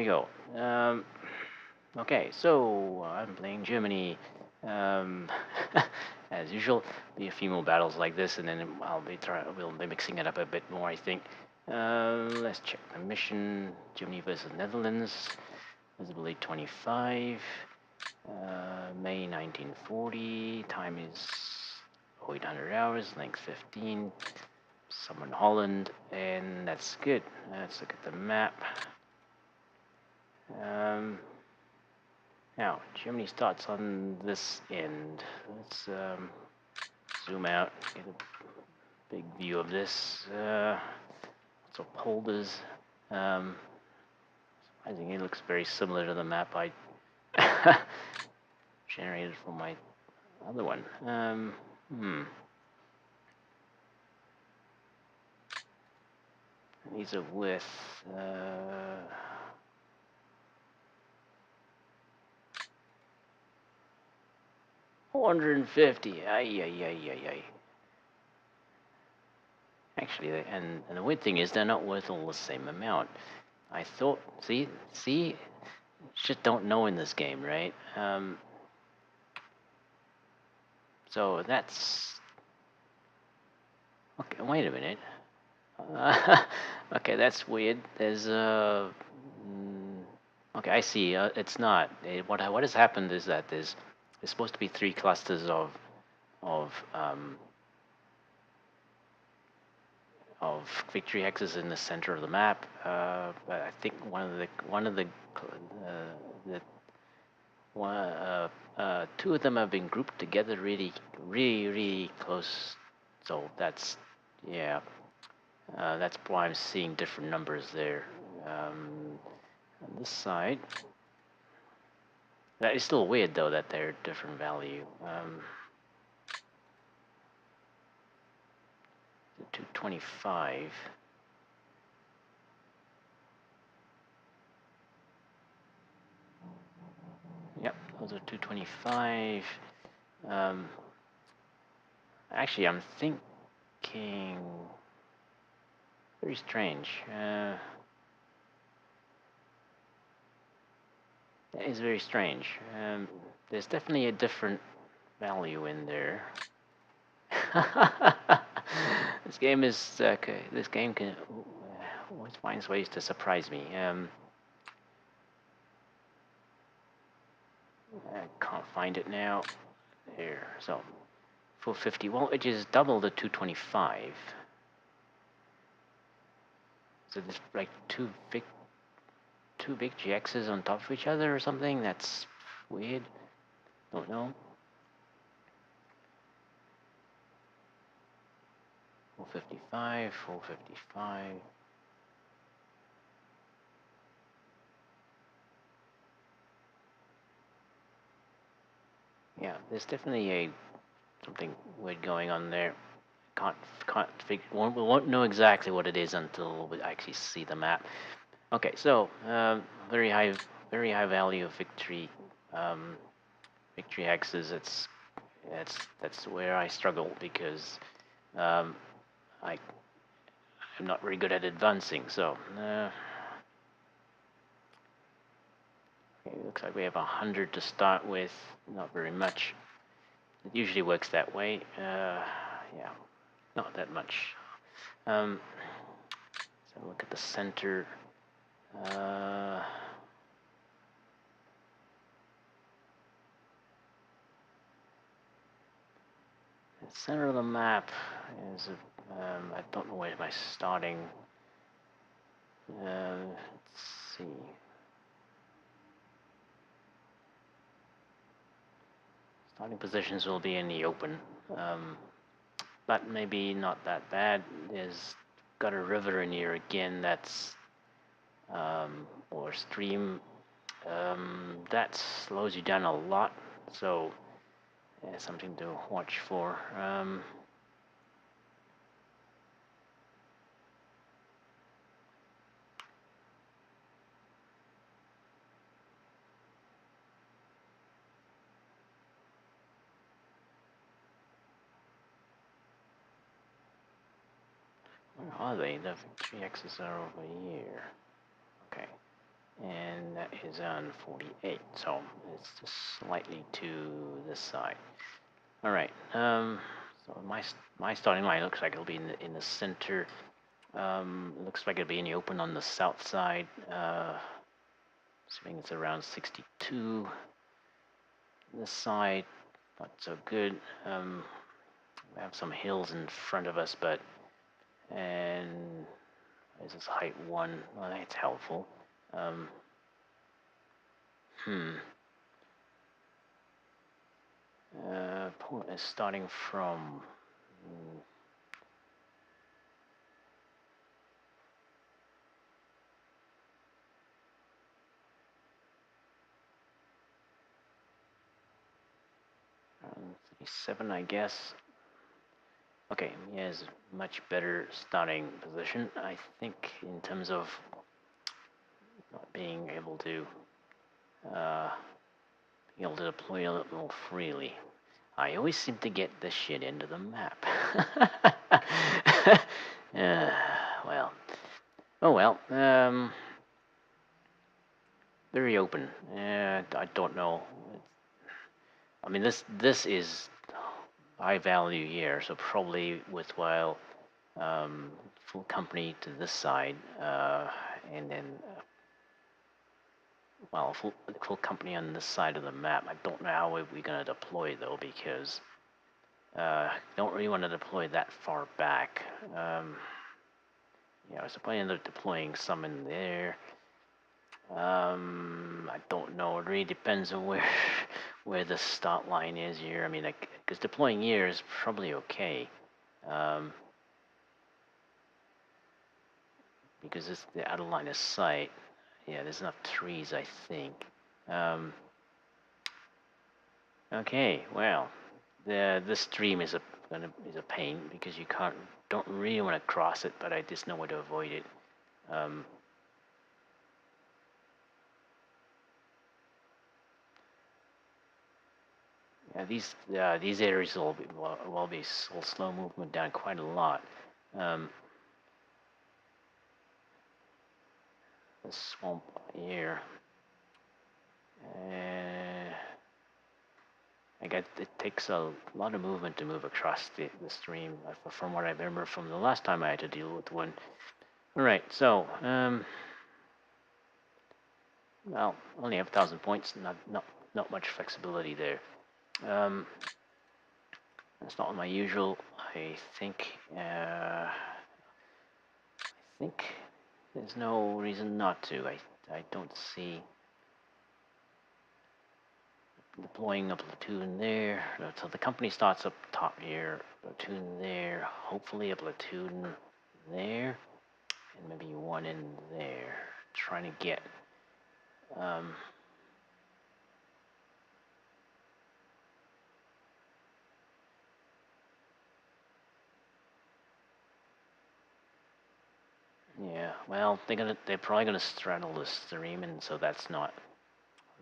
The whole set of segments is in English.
go. Okay, so I'm playing Germany. Um, as usual, be a few more battles like this, and then we'll be mixing it up a bit more, I think. Let's check the mission. Germany versus Netherlands. Visibility 25. May 1940. Time is 800 hours. Length 15. Somewhere in Holland, and that's good. Let's look at the map. Now, Germany starts on this end. Let's zoom out, get a big view of this. Lots of polders. Surprisingly, it looks very similar to the map I generated for my other one. These are with 450. Ay. Actually, and the weird thing is they're not worth all the same amount. I thought, see, just don't know in this game, right? So that's okay. Wait a minute. Okay, that's weird. There's okay, I see. It's not. What has happened is that there's supposed to be 3 clusters of victory hexes in the center of the map, but I think two of them have been grouped together really close. So that's that's why I'm seeing different numbers there. On this side, that is still weird though that they're different value. 225. Yep, those are 225. Actually, I'm thinking very strange. That is very strange. There's definitely a different value in there. This game is okay. This game can always finds ways to surprise me. I can't find it now. There, so 450. Well, which is double the 225. So there's like two big GXs on top of each other or something. That's weird. Don't know. 455, 455. Yeah, there's definitely something weird going on there. Can't figure. We won't know exactly what it is until we actually see the map. Okay, so very high value of victory hexes. That's where I struggle because I'm not very good at advancing. So okay, looks like we have 100 to start with. Not very much. It usually works that way. Yeah, not that much. So look at the center. The center of the map is I don't know where am I starting. Let's see. Starting positions will be in the open, but maybe not that bad. There's got a river in here again. That's or stream that slows you down a lot. So something to watch for. Where are they? The victory X's are over here. Okay. and that is on 48. So it's just slightly to this side. All right. So my starting line looks like it'll be in the center. Looks like it'll be in the open on the south side. Assuming it's around 62. This side, not so good. We have some hills in front of us, and this is height 1. Well, that's helpful. Point is starting from. Around 37, I guess. Okay, he has much better starting position, I think, in terms of not being able to deploy a little more freely. I always seem to get this shit into the map. Well. Oh well. Very open. I don't know. I mean, this is high value here, so probably worthwhile. Full company to this side, and then well, full company on this side of the map. I don't know how we're gonna deploy though, because don't really want to deploy that far back. Yeah, I was planning on deploying some in there. I don't know. It really depends on where the start line is here. I mean, because deploying here is probably okay. Because it's the out of line of sight. Yeah, there's enough trees, I think. Okay, well, this stream is a pain because you don't really want to cross it, but I just know where to avoid it. Yeah, these areas will slow movement down quite a lot. The swamp here. It takes a lot of movement to move across the stream, from what I remember from the last time I had to deal with one. All right, so well, only have 1,000 points. Not much flexibility there. That's not my usual. I think there's no reason not to. I don't see deploying a platoon there. So the company starts up top here, platoon there, hopefully a platoon there, and maybe one in there. Trying to get yeah, well, they're probably gonna straddle the stream, and so that's not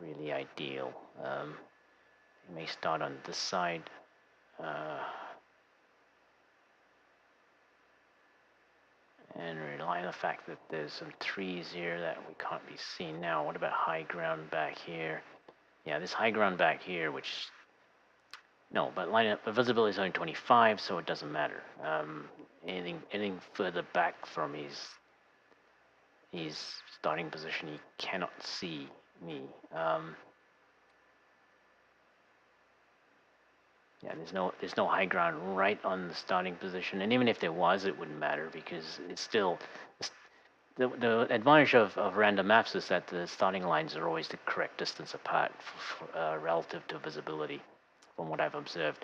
really ideal. They may start on this side. And rely on the fact that there's some trees here that we can't be seen now. What about high ground back here? Yeah, this high ground back here, which no, but visibility is only 25, so it doesn't matter. Anything further back from his starting position, he cannot see me. Yeah, there's no high ground right on the starting position, and even if there was, it wouldn't matter because it's still the advantage of random maps is that the starting lines are always the correct distance apart relative to visibility, from what I've observed.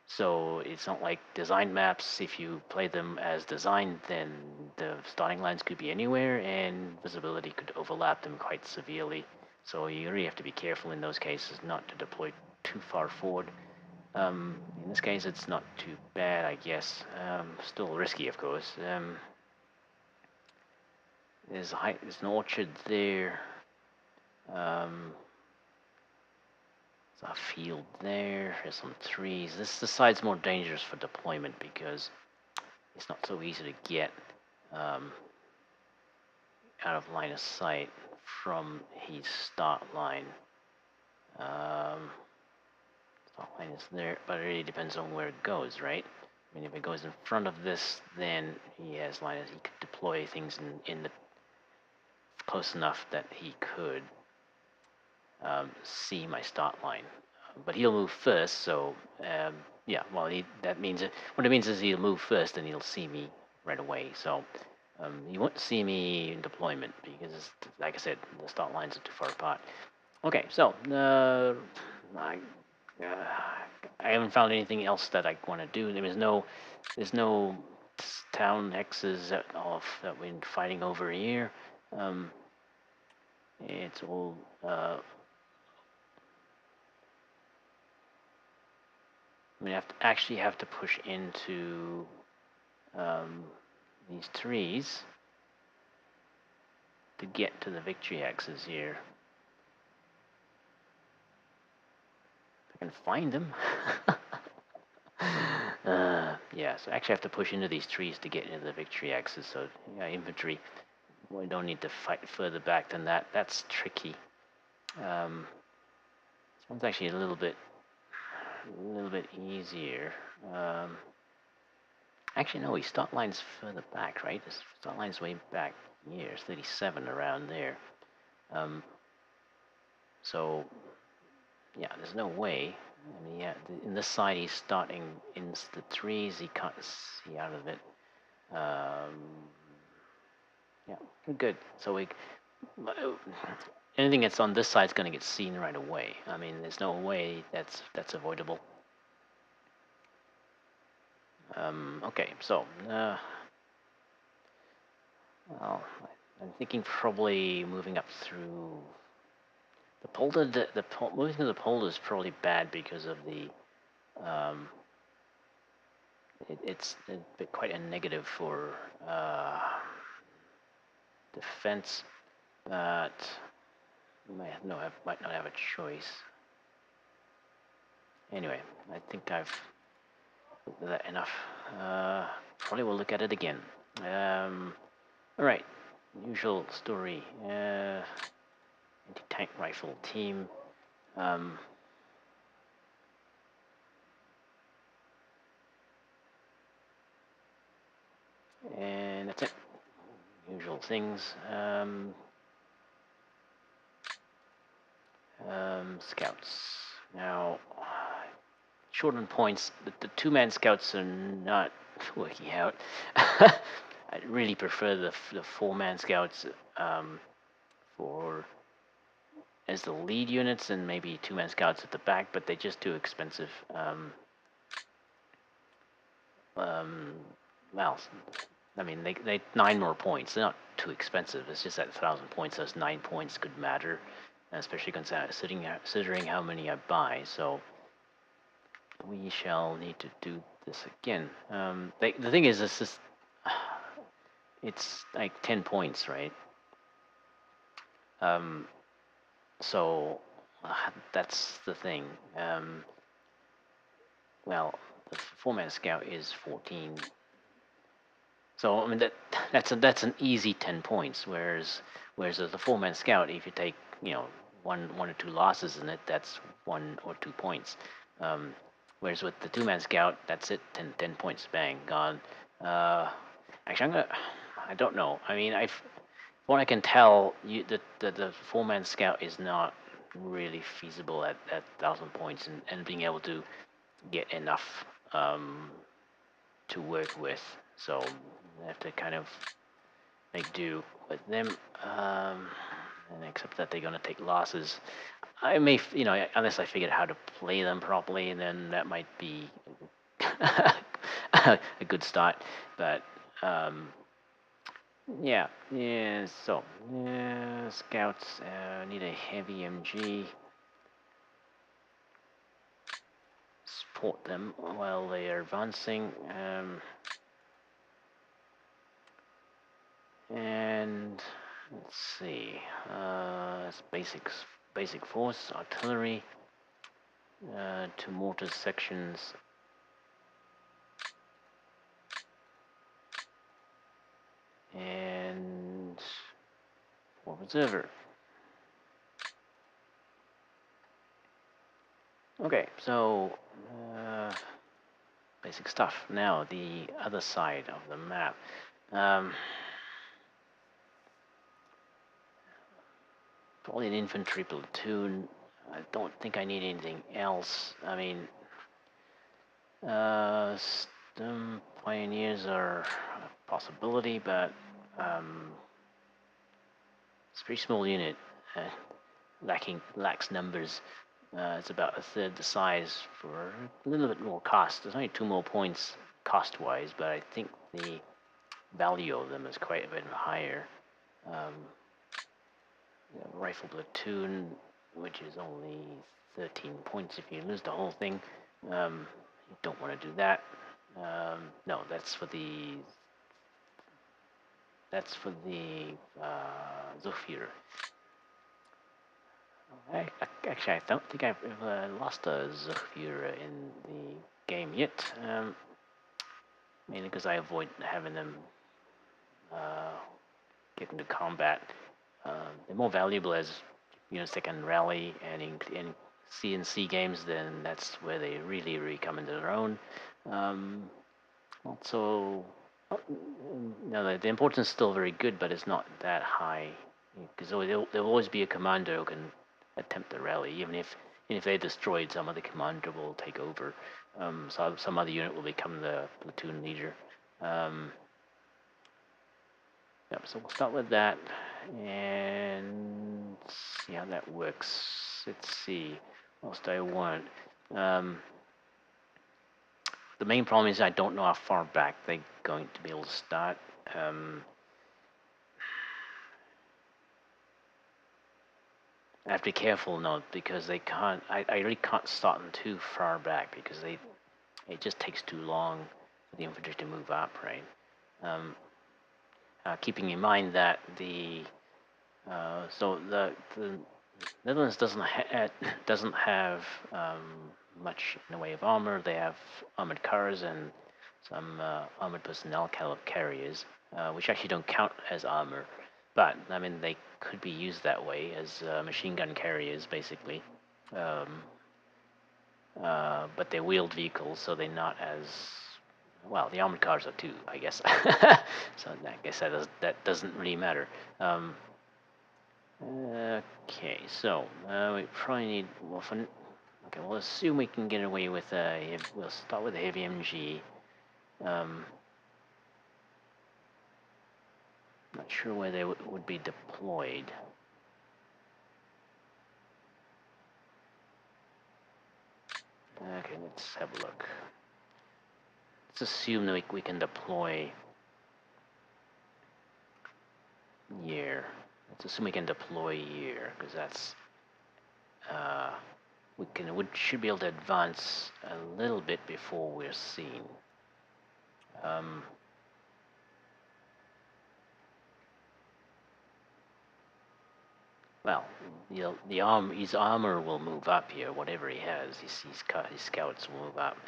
So it's not like design maps. If you play them as designed, then the starting lines could be anywhere, and visibility could overlap them quite severely. So you really have to be careful in those cases not to deploy too far forward. In this case, it's not too bad, I guess. Still risky, of course. There's an orchard there. There's a field there. There's some trees. This side's more dangerous for deployment because it's not so easy to get out of line of sight from his start line. Start line is there, but it really depends on where it goes, right? I mean, if it goes in front of this, then he has line. He could deploy things in the close enough that he could see my start line. But he'll move first, so yeah. Well, that means what it means is he'll move first, and he'll see me right away. So he won't see me in deployment because, like I said, the start lines are too far apart. Okay, so I haven't found anything else that I want to do. There's no town hexes that we've been fighting over here. It's all I mean, I actually have to push into these trees to get to the victory axes here. If I can find them. Yeah, so I actually have to push into these trees to get into the victory axes. So yeah, infantry. We don't need to fight further back than that. That's tricky. This one's actually a little bit easier. Actually, no, his start line's further back, right? His start line's way back here. It's 37 around there. So, yeah, there's no way. I mean, yeah, in this side he's starting in the trees. He can't see out of it. Yeah, good. So anything that's on this side is going to get seen right away. I mean, there's no way that's avoidable. Okay, so well, I'm thinking probably moving up through the polder. Moving through the polder is probably bad because of the it's quite a negative for defense, but might not have a choice. Anyway, I think I've looked at that enough. Probably will look at it again. All right, usual story. Anti-tank rifle team. And that's it. Usual things. Scouts. Now, short on points. The two-man scouts are not working out. I really prefer the four-man scouts as the lead units, and maybe two-man scouts at the back, but they're just too expensive. Well, I mean, they 9 more points. They're not too expensive. It's just that 1,000 points, those 9 points could matter, especially considering how many I buy. So we shall need to do this again. The thing is, it's like 10 points, right? So that's the thing. Well, the four-man scout is 14. So I mean that's an easy 10 points. Whereas the four-man scout, if you take one or two losses in it, that's 1 or 2 points. Whereas with the two-man scout, that's it, 10 points, bang, gone. Actually, I don't know. I mean, from what I can tell, the four-man scout is not really feasible at 1,000 points, and being able to get enough to work with. So I have to kind of make do with them, and accept that they're going to take losses. I may, unless I figure out how to play them properly, and then that might be a good start. But yeah. So scouts need a heavy MG. Support them while they are advancing. And let's see. It's basic force, artillery, 2 mortar sections. And observer. Okay, so basic stuff. Now the other side of the map. Probably an infantry platoon. I don't think I need anything else. I mean, some pioneers are a possibility, but it's a pretty small unit. Lacks numbers. It's about a third the size for a little bit more cost. There's only 2 more points cost-wise, but I think the value of them is quite a bit higher. Rifle platoon, which is only 13 points if you lose the whole thing. You don't want to do that. No, that's for the Zofir. Actually, I don't think I've ever lost a Zofir in the game yet. Mainly because I avoid having them get into combat. They're more valuable as second rally, and in C&C games, then that's where they really come into their own. Also, the importance is still very good, but it's not that high because there'll always be a commander who can attempt the rally, even if they're destroyed, some other commander will take over. So some other unit will become the platoon leader. Yep, so we'll start with that and see how that works. Let's see what else do I want. The main problem is I don't know how far back they're going to be able to start. I have to be careful now because they can't. I really can't start them too far back because it just takes too long for the infantry to move up, right? Keeping in mind that the Netherlands doesn't have much in the way of armor. They have armored cars and some armored personnel carriers, which actually don't count as armor, but I mean they could be used that way as machine gun carriers, basically. But they're wheeled vehicles, so they're not as well. The armored cars are too, I guess. So I guess that doesn't really matter. Okay, so we probably need. Okay, we'll assume we can get away with we'll start with a heavy MG. Not sure where they would be deployed. Okay, let's have a look. Let's assume that we can deploy here. Let's assume we can deploy here, because that's we should be able to advance a little bit before we're seen. Well, his armor will move up here. Whatever he has, his scouts will move up.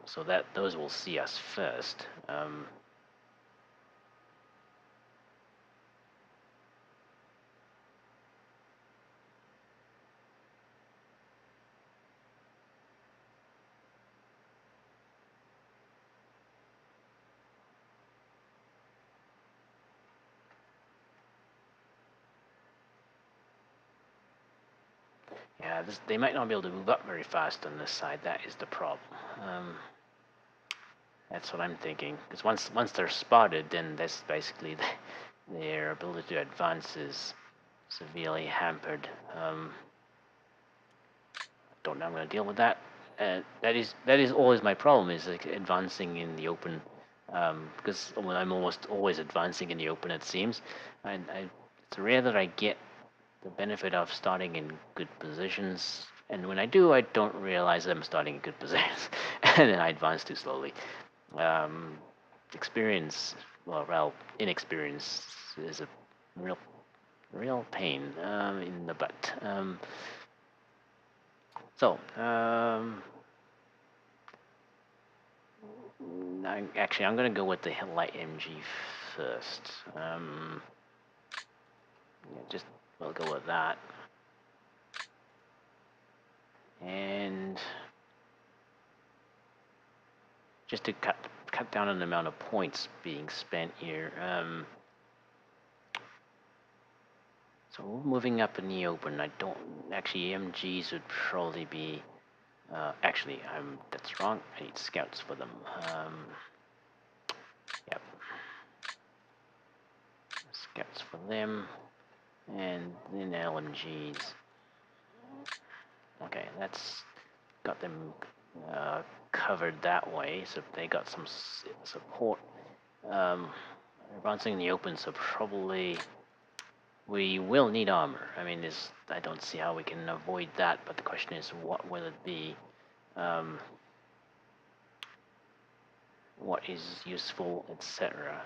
So those will see us first. Yeah, they might not be able to move up very fast on this side. That is the problem. That's what I'm thinking. Because once they're spotted, then that's basically their ability to advance is severely hampered. Don't know. I'm going to deal with that. That is always my problem, is like advancing in the open. Because I'm almost always advancing in the open, it seems. It's rare that I get the benefit of starting in good positions, and when I do, I don't realize I'm starting in good positions, and then I advance too slowly. Inexperience is a real pain in the butt. I'm going to go with the light MG first. Yeah, just we'll go with that. And just to cut down on the amount of points being spent here. So moving up in the open, I don't actually MGs would probably be. Actually, that's wrong. I need scouts for them. Yep, scouts for them, and then LMGs. Okay, that's got them covered that way. So they got some support. Advancing in the open, so probably we will need armor. I mean, I don't see how we can avoid that, but the question is, what will it be? What is useful, etc.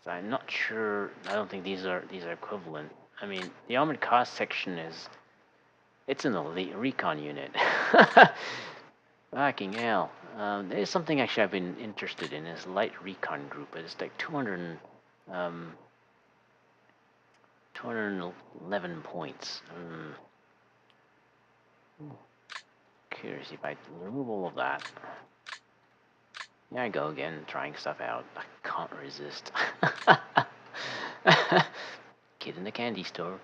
So I'm not sure. I don't think these are equivalent. I mean, the armored car section it's an elite recon unit. Fucking hell. There's something actually I've been interested in is light recon group. It's like 211 points. Curious if I remove all of that. There I go again, trying stuff out. I can't resist. Kid in the candy store.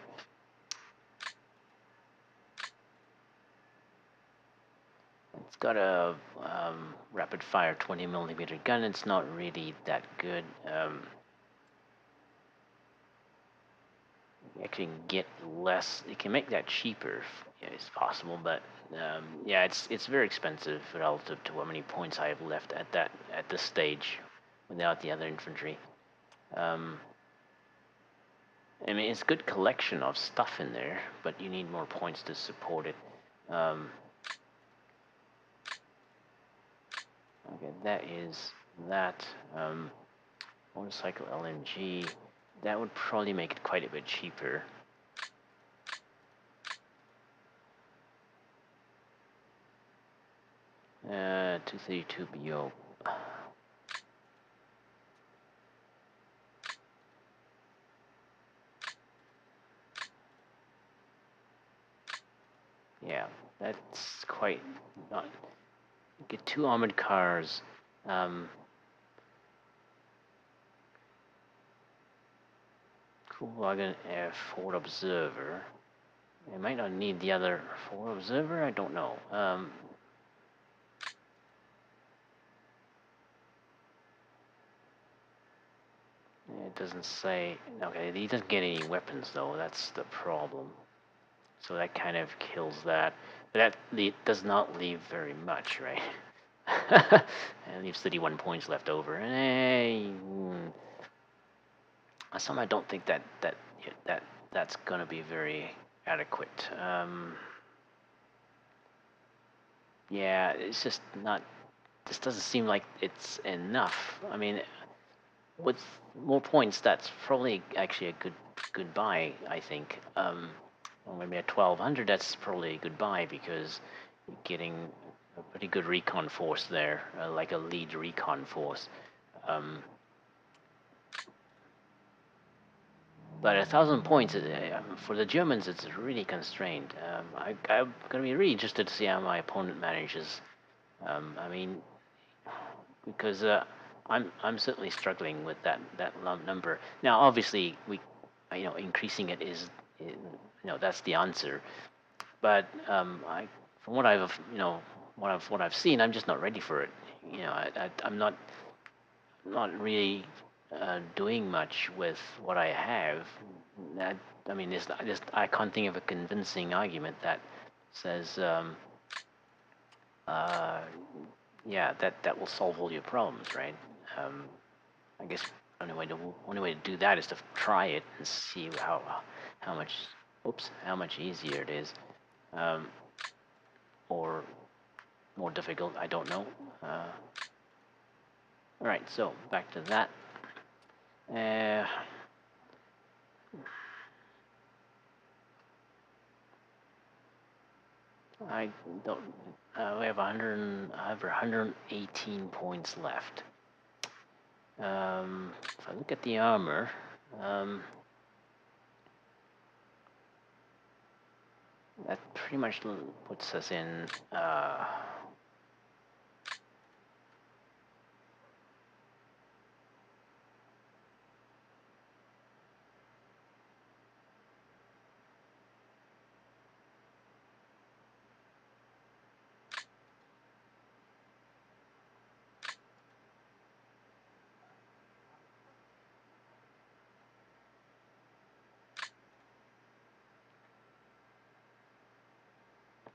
It's got a rapid fire 20mm gun. It's not really that good. You can get less. You can make that cheaper if it's possible, but yeah, it's very expensive relative to how many points I have left at this stage without the other infantry. I mean, it's a good collection of stuff in there, but you need more points to support it. Okay, that is that. Motorcycle LMG. That would probably make it quite a bit cheaper. Uh, 232 BO. Yeah, that's quite not. Get 2 armored cars. Cool wagon Air Ford Observer. I might not need the other Ford Observer. I don't know. It doesn't say. Okay, he doesn't get any weapons though. That's the problem. So that kind of kills that. But that does not leave very much, right? And leaves 31 points left over. Some I don't think that's gonna be very adequate. Yeah, it's just not. This doesn't seem like it's enough. I mean, with more points, that's probably actually a good buy, I think. Well, maybe at 1200, that's probably a good buy because you're getting a pretty good recon force there, like a lead recon force. But 1,000 points for the Germans, it's really constrained. I'm gonna be really interested to see how my opponent manages. I mean, because I'm certainly struggling with that number. Now, obviously, increasing it is, that's the answer. But from what I've seen, I'm just not ready for it. I'm not really doing much with what I have. I mean, I can't think of a convincing argument that says, yeah, that will solve all your problems, right? I guess only way to do that is to try it and see how much easier it is, or more difficult. I don't know. All right, so back to that. I don't. We have 118 points left. If I look at the armor, that pretty much puts us in.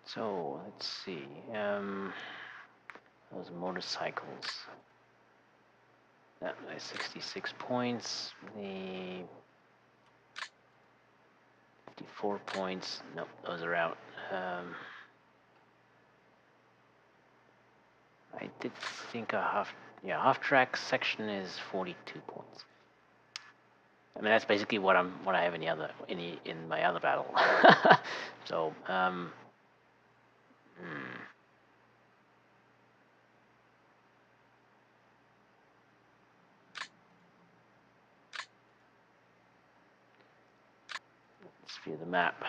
So let's see. Those motorcycles. That 66 points. The 54 points. Nope, those are out. I did think a half track section is 42 points. I mean that's basically what I have in my other battle. So let's view the map.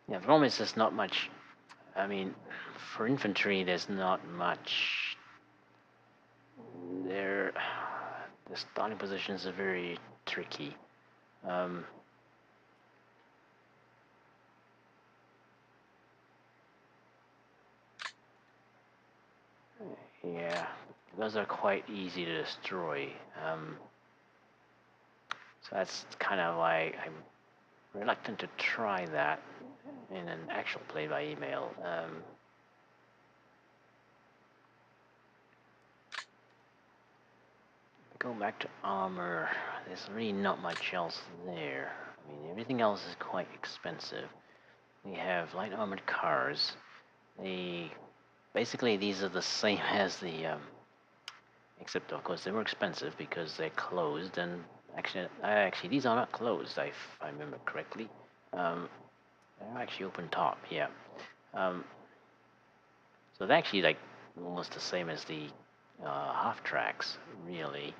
Yeah, the problem is there's not much. I mean, for infantry, there's not much. The starting positions are very tricky. Yeah, those are quite easy to destroy. So that's kind of why I'm reluctant to try that in an actual play by email. Go back to armor. There's really not much else there. I mean, everything else is quite expensive. We have light armored cars. Basically these are the same as the except of course they were expensive because they're closed, and actually these are not closed if I remember correctly. They're actually open top, yeah. So they're actually like almost the same as the half tracks, really.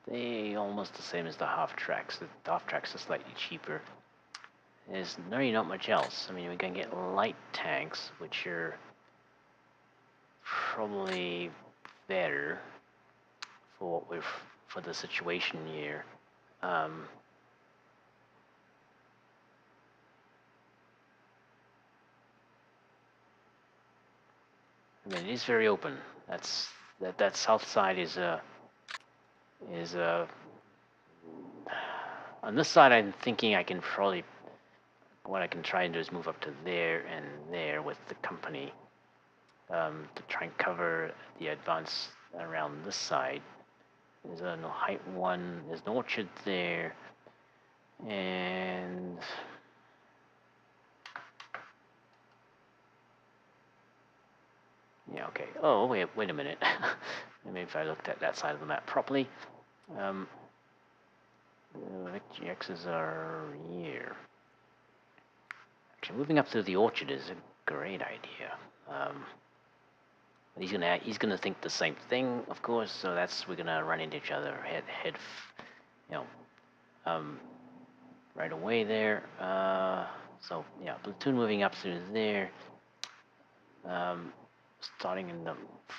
They almost the same as the half tracks. The half tracks are slightly cheaper. There's really not much else. I mean, we can get light tanks, which are probably better for what for the situation here. I mean, it is very open. That south side is on this side. I'm thinking I can probably what I can try and do is move up to there and there with the company to try and cover the advance around this side. There's no height one. There's an orchard there, and yeah, okay. Oh, wait a minute. Maybe if I looked at that side of the map properly. Victory X's are here. Actually, moving up through the orchard is a great idea. He's gonna think the same thing, of course. So we're gonna run into each other head, right away there. So yeah, platoon moving up through there. Starting in the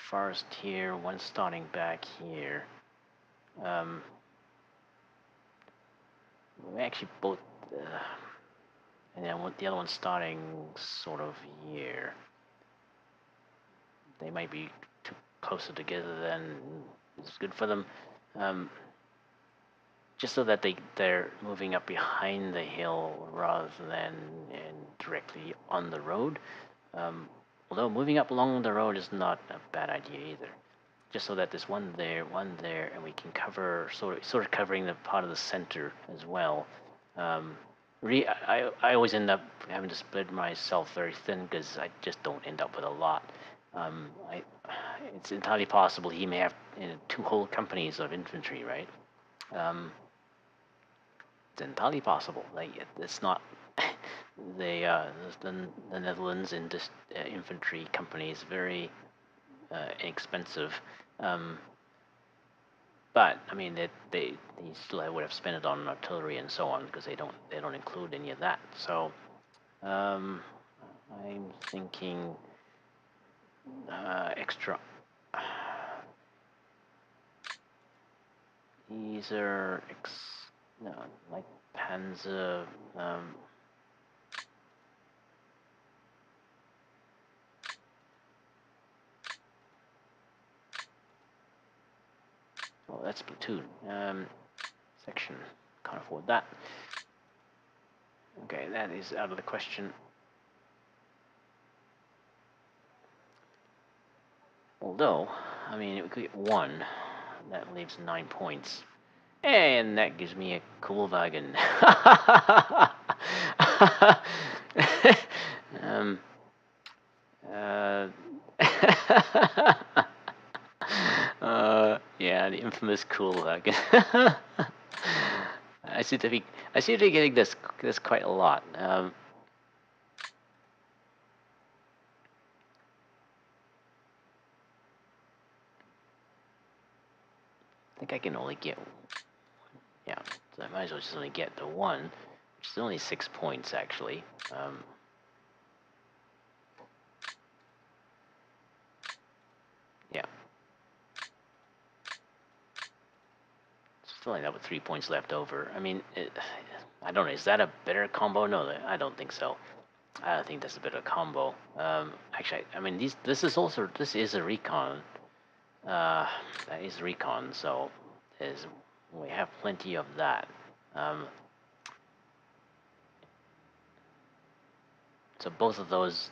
forest here, one starting back here. We actually both, and then the other one starting sort of here. They might be too closer together than is good for them. Just so that they're moving up behind the hill rather than directly on the road. Although moving up along the road is not a bad idea either. Just so that there's one there, and we can cover sort of covering the part of the center as well. I always end up having to split myself very thin because I just don't end up with a lot. I it's entirely possible he may have two whole companies of infantry, right? Um, it's entirely possible. Like it's not the the Netherlands in this infantry company is very inexpensive. Um, but I mean, they still would have spent it on artillery and so on because they don't include any of that. So um, I'm thinking extra. These are no, like Panzer. Oh, that's platoon. Section. Can't afford that. Okay, that is out of the question. Although, I mean, if we could get one, that leaves 9 points. And that gives me a cool wagon. um, uh, yeah, the infamous cool wagon. I seem to be getting this quite a lot. I think I can only get, yeah, so I might as well just only get the one, which is only 6 points actually. Yeah. Still end up with 3 points left over. I mean, I don't know, is that a better combo? No, I don't think so. I don't think that's a better combo. Actually, I mean, this is a recon. That is recon, so we have plenty of that. So both of those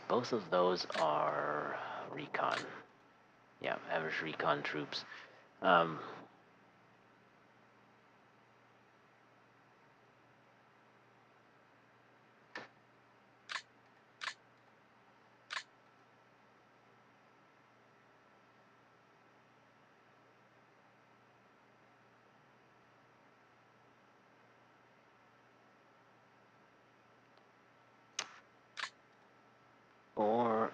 are recon. Yeah, average recon troops. Or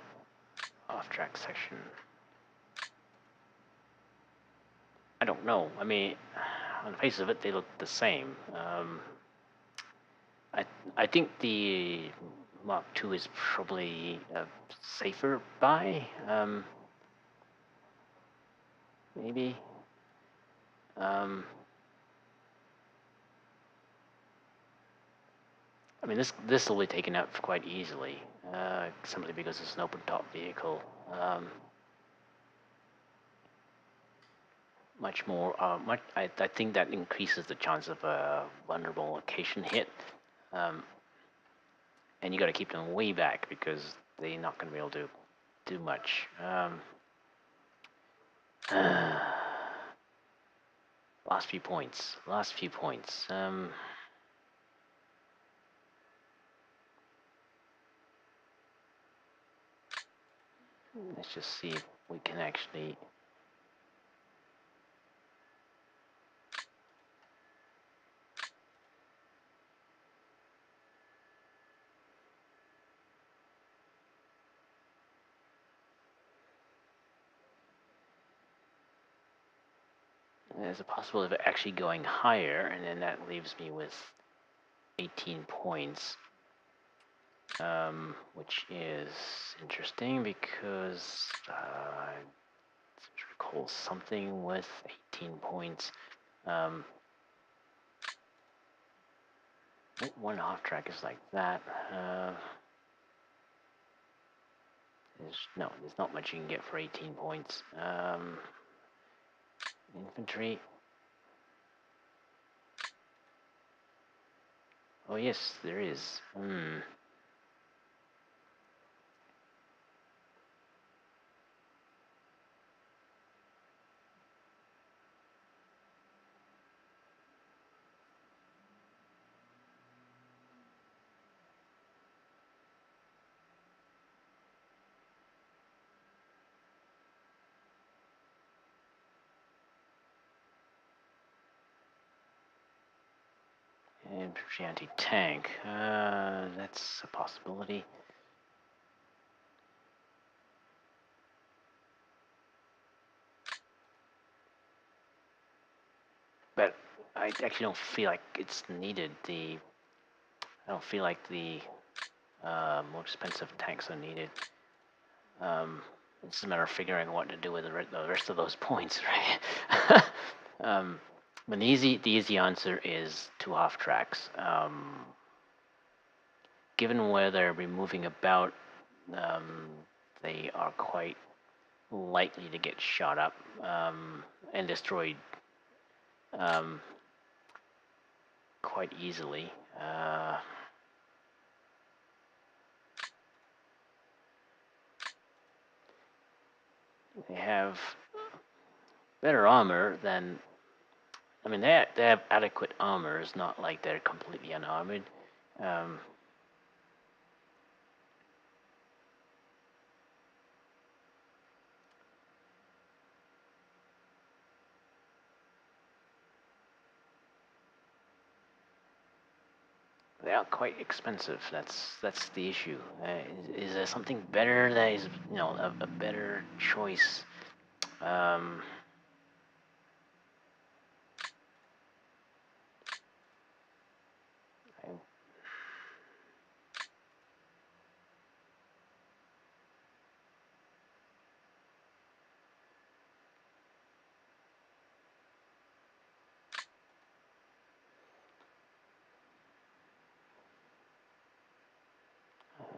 off-track section. I don't know. I mean, on the face of it, they look the same. I think the Mark II is probably a safer buy. Maybe. I mean, this will be taken out quite easily, simply because it's an open-top vehicle. Much more. I think that increases the chance of a vulnerable location hit. And you got to keep them way back because they're not going to be able to do much. Last few points. Last few points. Let's just see if we can actually. There's a possibility of actually going higher, and then that leaves me with 18 points, which is interesting because I recall something with 18 points. One off track is like that. There's not much you can get for 18 points. Infantry. Oh yes, there is. infantry anti-tank. That's a possibility. But I actually don't feel like it's needed. I don't feel like the more expensive tanks are needed. It's just a matter of figuring what to do with the rest of those points, right? But the easy answer is 2 half tracks. Given where they're moving about, they are quite likely to get shot up and destroyed quite easily. They have better armor than. I mean, they have adequate armor. It's not like they're completely unarmored. They are quite expensive. That's the issue. Is there something better that is, a better choice?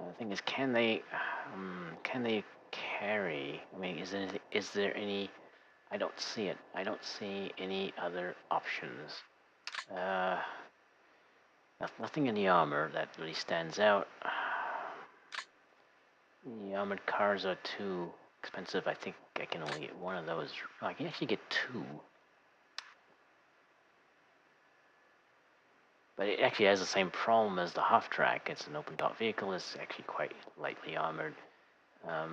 The thing is, can they carry? I mean, is there any? I don't see it. I don't see any other options. Nothing in the armor that really stands out. The armored cars are too expensive. I think I can only get one of those. Oh, I can actually get 2. But it actually has the same problem as the half track. It's an open top vehicle. It's actually quite lightly armored. I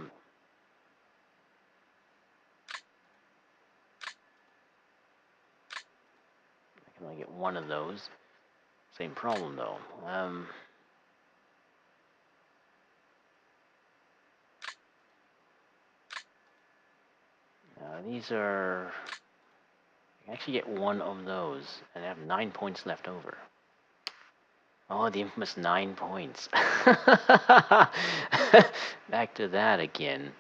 can only get one of those. Same problem though. These are. I can actually get one of those, and I have 9 points left over. Oh, the infamous 9 points. Back to that again.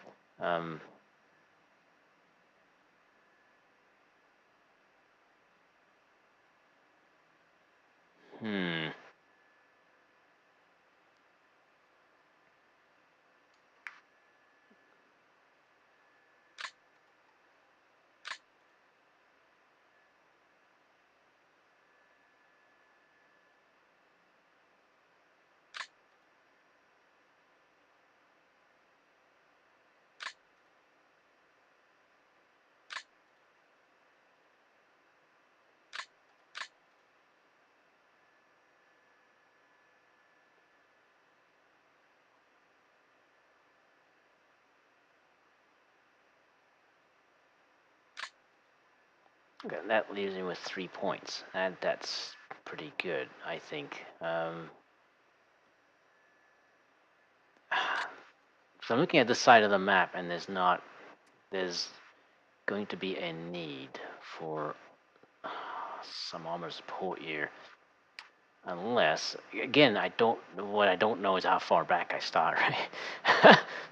Okay, that leaves me with 3 points. That's pretty good, I think. So I'm looking at this side of the map, and there's going to be a need for some armor support here. Unless, again, what I don't know is how far back I start, right?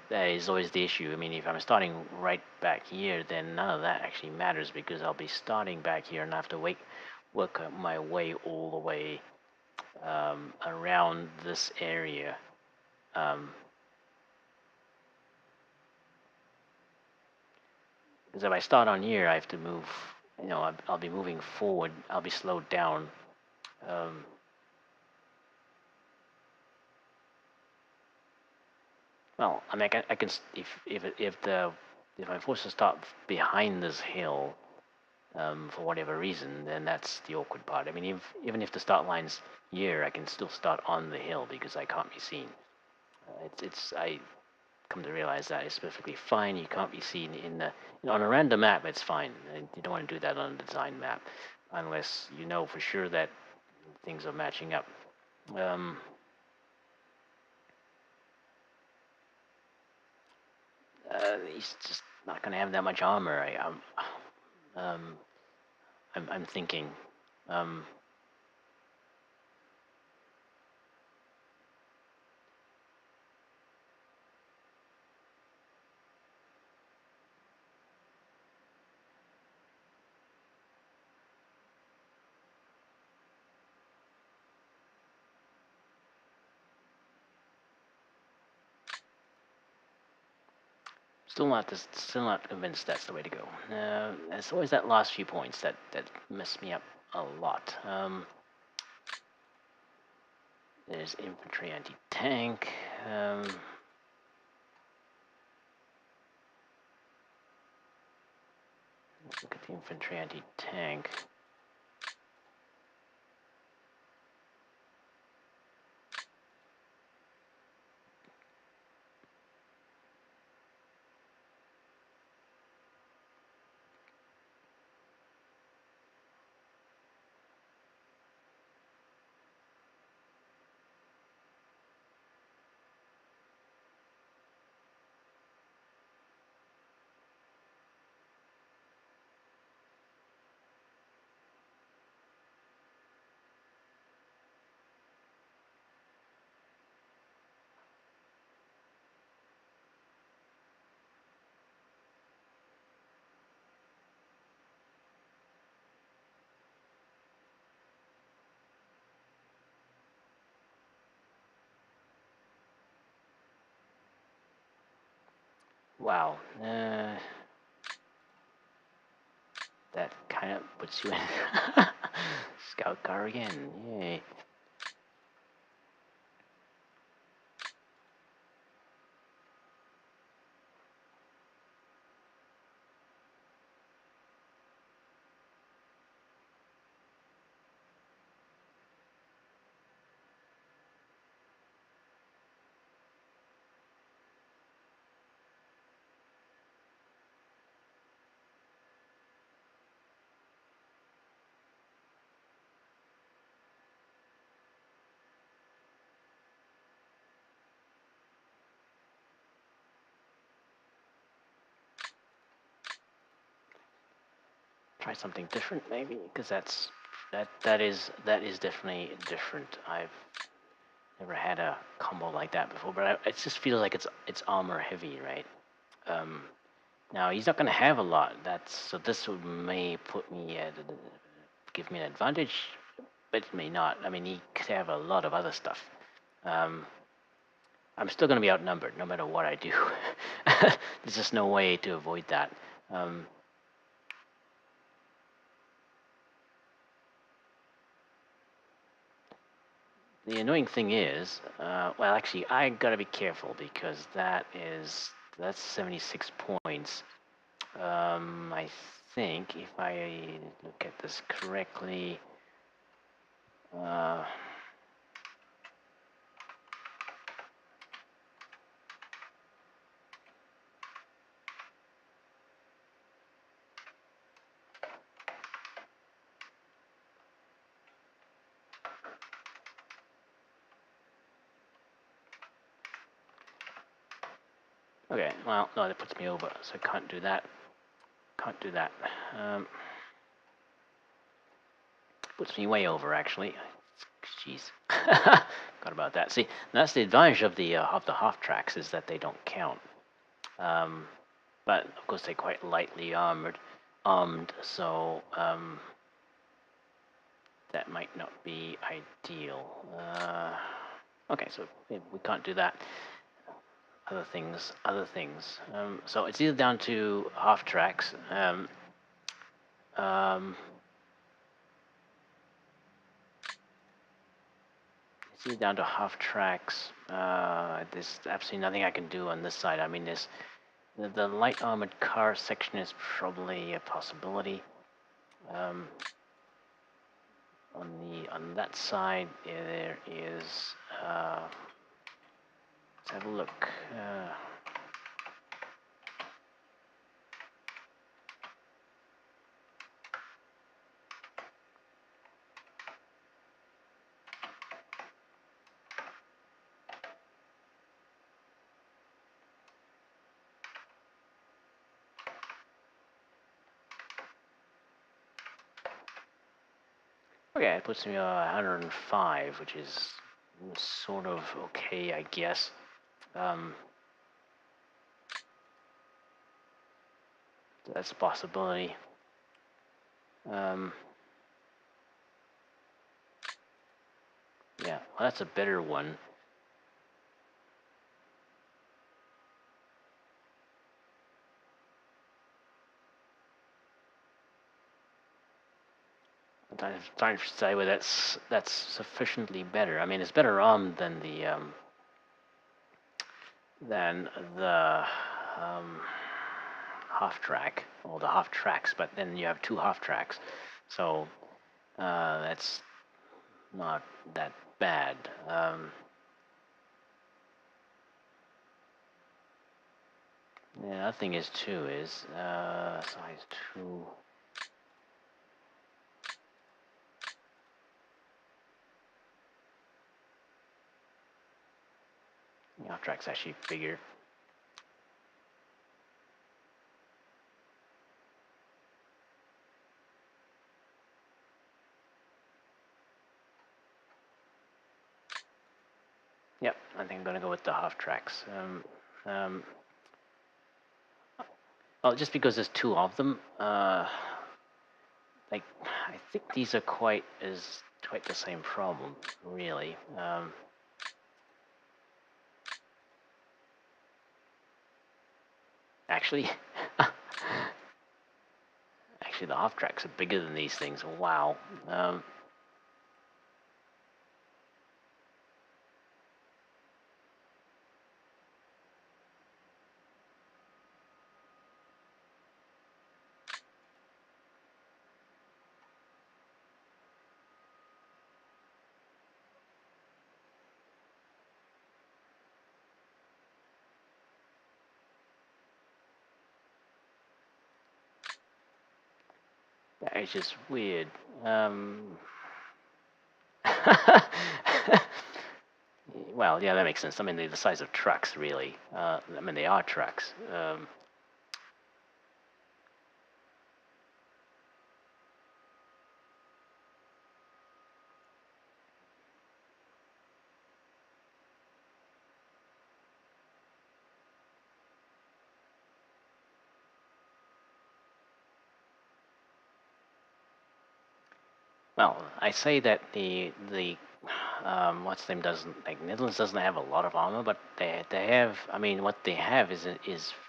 That is always the issue. I mean, if I'm starting right back here, then none of that actually matters because I'll be starting back here and I have to work my way all the way around this area. Because if I start on here, I have to move, I'll be moving forward. I'll be slowed down. Well, I mean, I can if I'm forced to stop behind this hill, for whatever reason, then that's the awkward part. I mean, even if the start line's here, I can still start on the hill because I can't be seen. I come to realize that it's perfectly fine. You can't be seen on a random map. It's fine. You don't want to do that on a design map, unless you know for sure that things are matching up. He's just not going to have that much armor. I'm thinking. Still not convinced that's the way to go. It's always that last few points that mess me up a lot. There's infantry anti-tank. Let's look at the infantry anti-tank. Wow. That kind of puts you in scout car again. Yay. Try something different, maybe, because that is definitely different. I've never had a combo like that before, but it just feels like it's armor heavy, right? Now he's not going to have a lot. So this may put me at give me an advantage, but it may not. I mean, he could have a lot of other stuff. I'm still going to be outnumbered no matter what I do. There's just no way to avoid that. The annoying thing is, well, actually, I gotta be careful because that's 76 points. I think if I look at this correctly, okay, well, no, that puts me over, so I can't do that. Can't do that. Puts me way over, actually. Jeez, forgot about that. See, that's the advantage of the half tracks is that they don't count. But of course they're quite lightly armed, so that might not be ideal. Okay, so we can't do that. Other things. So it's either down to half tracks. It's either down to half tracks. There's absolutely nothing I can do on this side. I mean, the light armored car section is probably a possibility. On that side, there is. Let's have a look. Okay, it puts me 105, which is sort of okay, I guess. That's a possibility. Yeah, well, that's a better one. I'm trying to decide whether that's sufficiently better. I mean, it's better armed than the half track, or the half tracks, but then you have two half tracks, so that's not that bad. The other thing is too is size 2. The half track's actually bigger. Yep, I think I'm gonna go with the half tracks. Well, just because there's two of them, like I think these are quite the same problem, really. Actually, actually, the half tracks are bigger than these things. Wow. It's just weird. Well, yeah, that makes sense. I mean, they're the size of trucks, really. I mean, they are trucks. Well, I say that the what's the name doesn't, like, Netherlands doesn't have a lot of armor, but they have. I mean, what they have is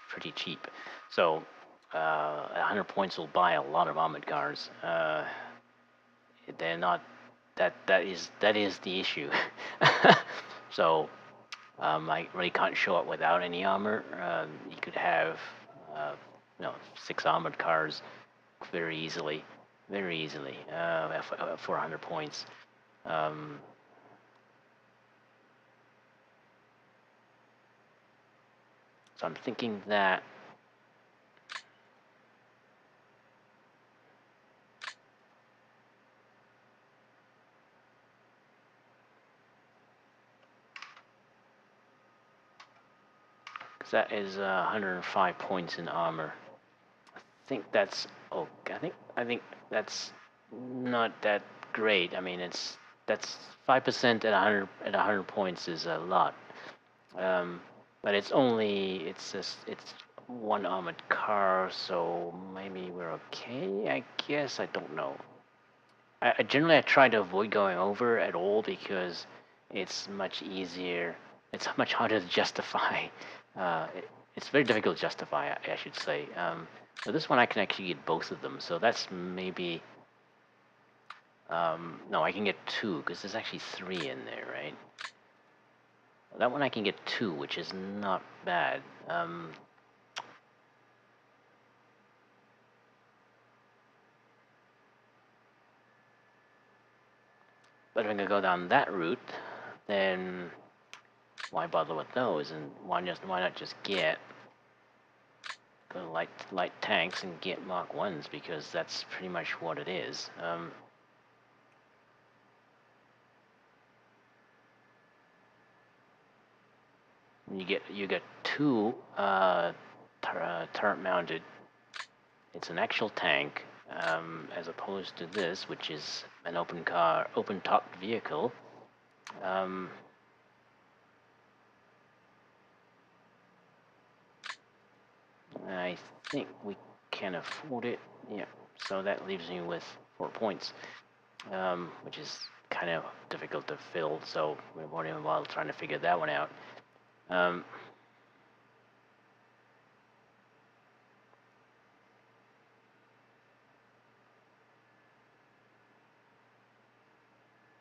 pretty cheap. So 100 points will buy a lot of armored cars. They're not. That is the issue. So I really can't show up without any armor. You could have, uh, 6 armored cars very easily, for 100 points. Um, so I'm thinking that because that is 105 points in armor. I think that's I think that's not that great. I mean, that's 5% at 100 points is a lot. But it's one armored car, so maybe we're okay. I guess I don't know. I generally try to avoid going over at all because it's much easier. It's much harder to justify. It's very difficult to justify, I should say. But this one I can actually get both of them, so that's maybe. No, I can get 2 because there's actually 3 in there, right? That one I can get 2, which is not bad. But if I'm gonna go down that route, then why bother with those? And why not just get the light tanks and get Mark 1s, because that's pretty much what it is. You get 2 turret mounted. It's an actual tank. as opposed to this, which is an open-topped vehicle. I think we can afford it. Yeah, so that leaves me with 4 points, which is kind of difficult to fill, so we're working a while trying to figure that one out.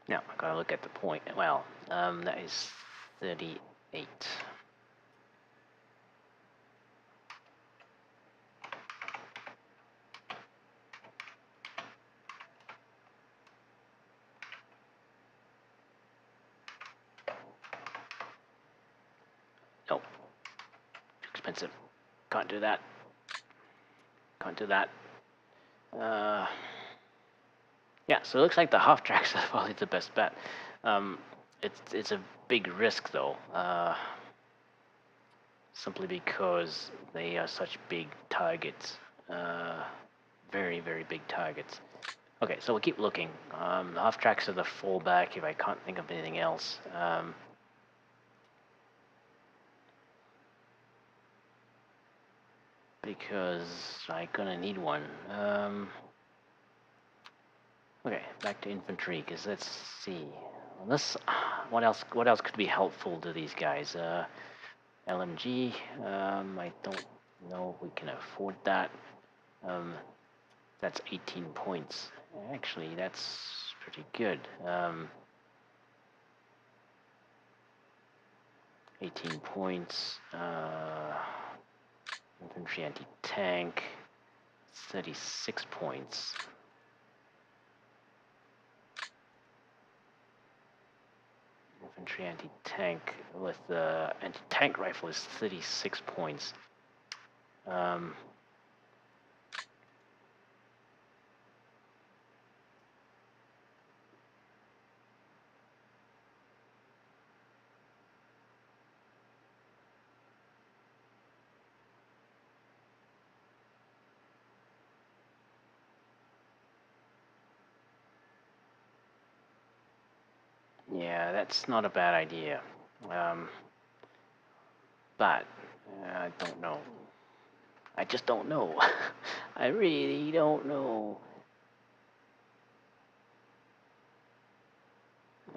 Now, I gotta look at the point. Well, that is 38. Nope. Too expensive. Can't do that. Can't do that. Yeah, so it looks like the half tracks are probably the best bet. It's a big risk though, simply because they are such big targets, very very big targets. Okay, so we'll keep looking. The half tracks are the fallback if I can't think of anything else. Because I'm gonna need one. Okay, back to infantry, because let's see. Unless, what else could be helpful to these guys? LMG, I don't know if we can afford that. That's 18 points. Actually, that's pretty good. 18 points. Infantry anti-tank, 36 points. Infantry anti-tank with the anti-tank rifle is 36 points. Yeah, that's not a bad idea. But I don't know. I just don't know. I really don't know.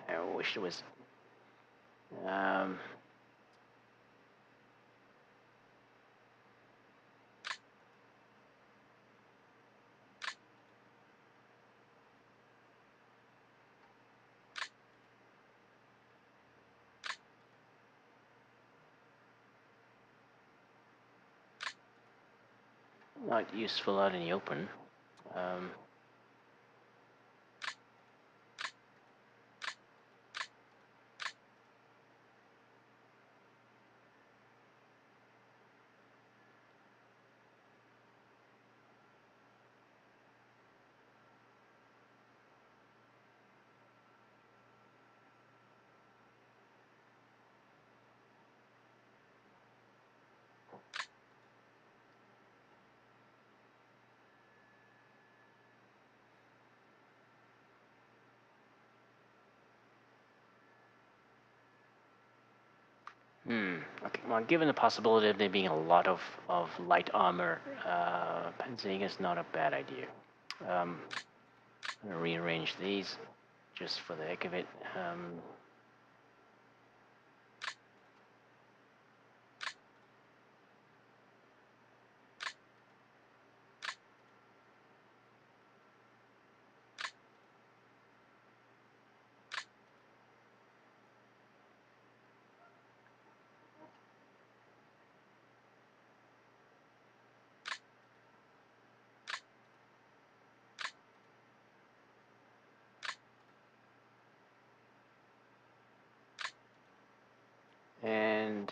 I wish it was. Not useful out in the open. Okay. Well, given the possibility of there being a lot of light armor, Panzering is not a bad idea. I'm gonna rearrange these just for the heck of it. And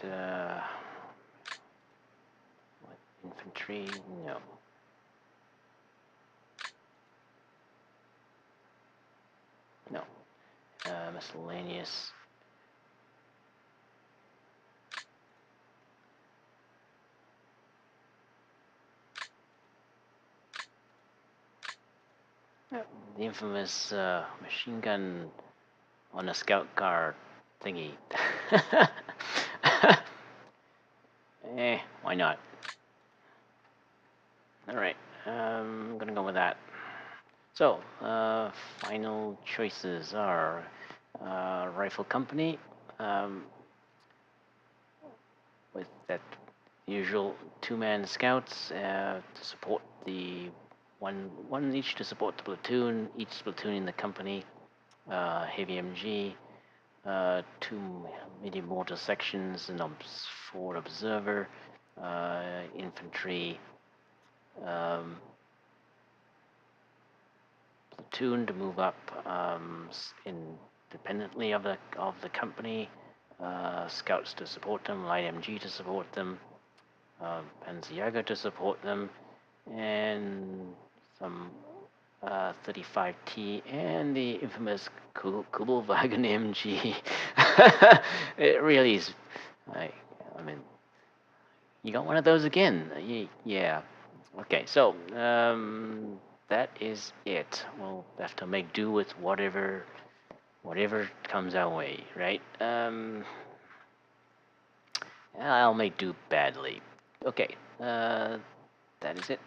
what, infantry? No. No. Miscellaneous. the infamous machine gun on a scout car thingy. Why not? Alright, I'm gonna go with that. So, final choices are Rifle Company, with that usual two-man scouts to support the one each to support the platoon, each platoon in the company, heavy MG, two medium mortar sections, and forward observer, infantry, platoon to move up independently of the company, scouts to support them, light MG to support them, Panzerjäger to support them, and some 35T and the infamous Kugelwagen MG. It really is. I mean, you got one of those again. Yeah. Okay, so that is it. We'll have to make do with whatever comes our way, right? I'll make do badly. Okay, that is it.